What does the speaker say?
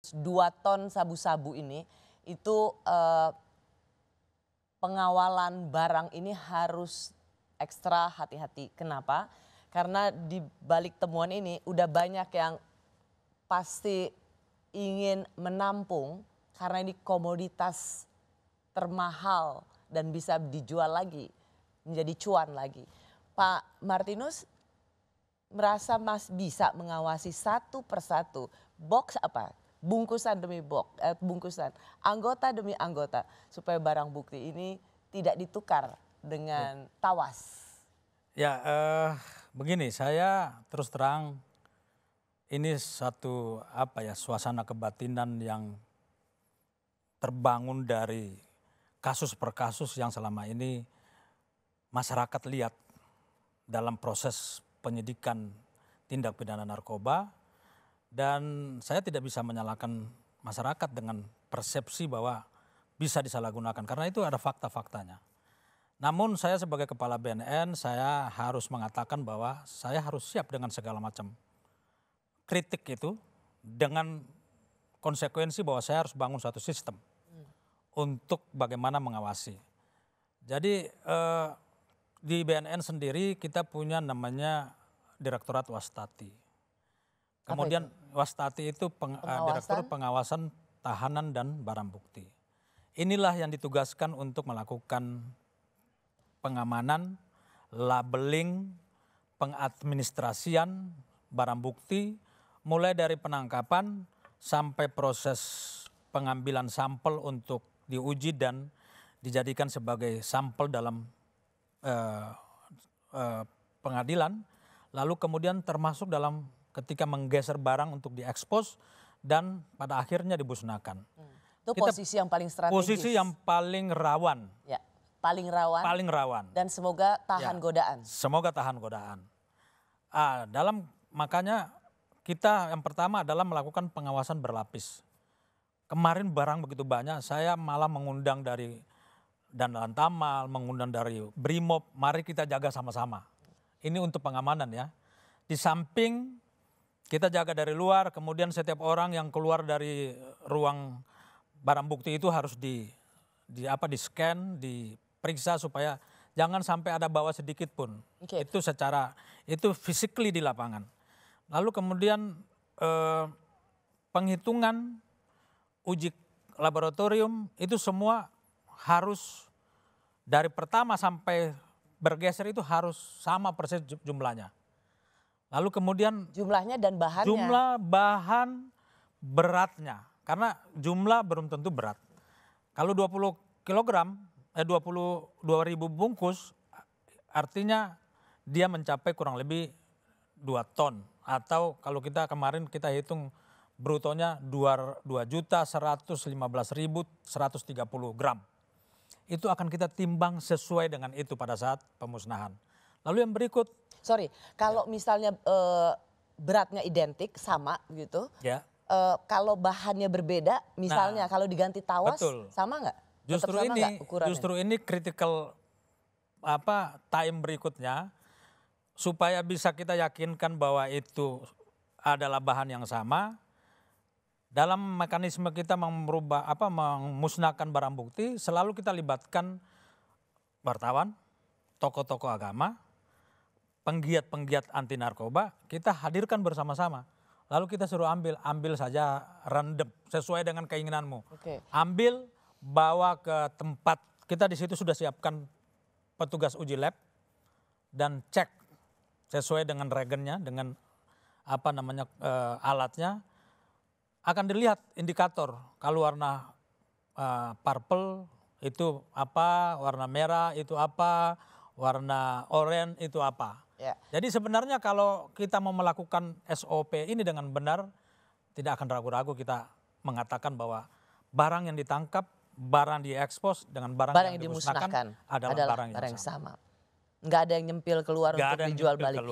2 ton sabu-sabu ini itu pengawalan barang ini harus ekstra hati-hati. Kenapa? Karena di balik temuan ini udah banyak yang pasti ingin menampung karena ini komoditas termahal dan bisa dijual lagi, menjadi cuan lagi. Pak Martinus merasa bisa mengawasi satu persatu, box apa, bungkusan demi bungkusan, anggota demi anggota, supaya barang bukti ini tidak ditukar dengan tawas. Ya, begini, saya terus terang ini satu suasana kebatinan yang terbangun dari kasus per kasus yang selama ini masyarakat lihat dalam proses penyidikan tindak pidana narkoba, dan saya tidak bisa menyalahkan masyarakat dengan persepsi bahwa bisa disalahgunakan karena itu ada fakta-faktanya. Namun saya sebagai kepala BNN saya harus mengatakan bahwa saya harus siap dengan segala macam kritik itu dengan konsekuensi bahwa saya harus bangun suatu sistem untuk bagaimana mengawasi. Jadi di BNN sendiri kita punya namanya Direktorat Wastati. Kemudian Wastati itu Direktur Pengawasan Tahanan dan Barang Bukti. Inilah yang ditugaskan untuk melakukan pengamanan, labeling, pengadministrasian barang bukti, mulai dari penangkapan sampai proses pengambilan sampel untuk diuji dan dijadikan sebagai sampel dalam pengadilan, lalu kemudian termasuk dalam ketika menggeser barang untuk diekspos dan pada akhirnya dimusnahkan. Itu posisi yang paling strategis. Posisi yang paling rawan. Ya, paling rawan. Paling rawan. Dan semoga tahan godaan. Semoga tahan godaan. Makanya kita yang pertama adalah melakukan pengawasan berlapis. Kemarin barang begitu banyak, saya malah mengundang dari Danlan Tamal, mengundang dari Brimob, mari kita jaga sama-sama. Ini untuk pengamanan ya. Di samping kita jaga dari luar, kemudian setiap orang yang keluar dari ruang barang bukti itu harus di-scan, diperiksa supaya jangan sampai ada bawa sedikit pun. Okay. Itu physically di lapangan. Lalu kemudian penghitungan uji laboratorium itu semua harus dari pertama sampai bergeser itu harus sama persis jumlahnya. Lalu kemudian jumlahnya dan bahannya. Jumlah, bahan, beratnya. Karena jumlah belum tentu berat. Kalau 20 kilogram, 22.000 bungkus artinya dia mencapai kurang lebih 2 ton. Atau kalau kita kemarin kita hitung brutonya 2.115.130 gram. Itu akan kita timbang sesuai dengan itu pada saat pemusnahan. Lalu yang berikut. Sorry, kalau misalnya beratnya identik sama gitu. Ya. Kalau bahannya berbeda, misalnya kalau diganti tawas, betul. Sama nggak? Justru ini critical time berikutnya supaya bisa kita yakinkan bahwa itu adalah bahan yang sama. Dalam mekanisme kita memusnahkan barang bukti, selalu kita libatkan wartawan, tokoh-tokoh agama, penggiat-penggiat anti narkoba, kita hadirkan bersama-sama. Lalu kita suruh ambil saja random sesuai dengan keinginanmu. Okay. Ambil, bawa ke tempat, kita di situ sudah siapkan petugas uji lab dan cek sesuai dengan reagennya, dengan alatnya. Akan dilihat indikator, kalau warna purple itu apa, warna merah itu apa, warna oranye itu apa. Yeah. Jadi sebenarnya kalau kita mau melakukan SOP ini dengan benar, tidak akan ragu-ragu kita mengatakan bahwa barang yang ditangkap, barang diekspos dengan barang yang dimusnahkan adalah barang yang sama. Nggak ada yang nyempil keluar untuk dijual balik.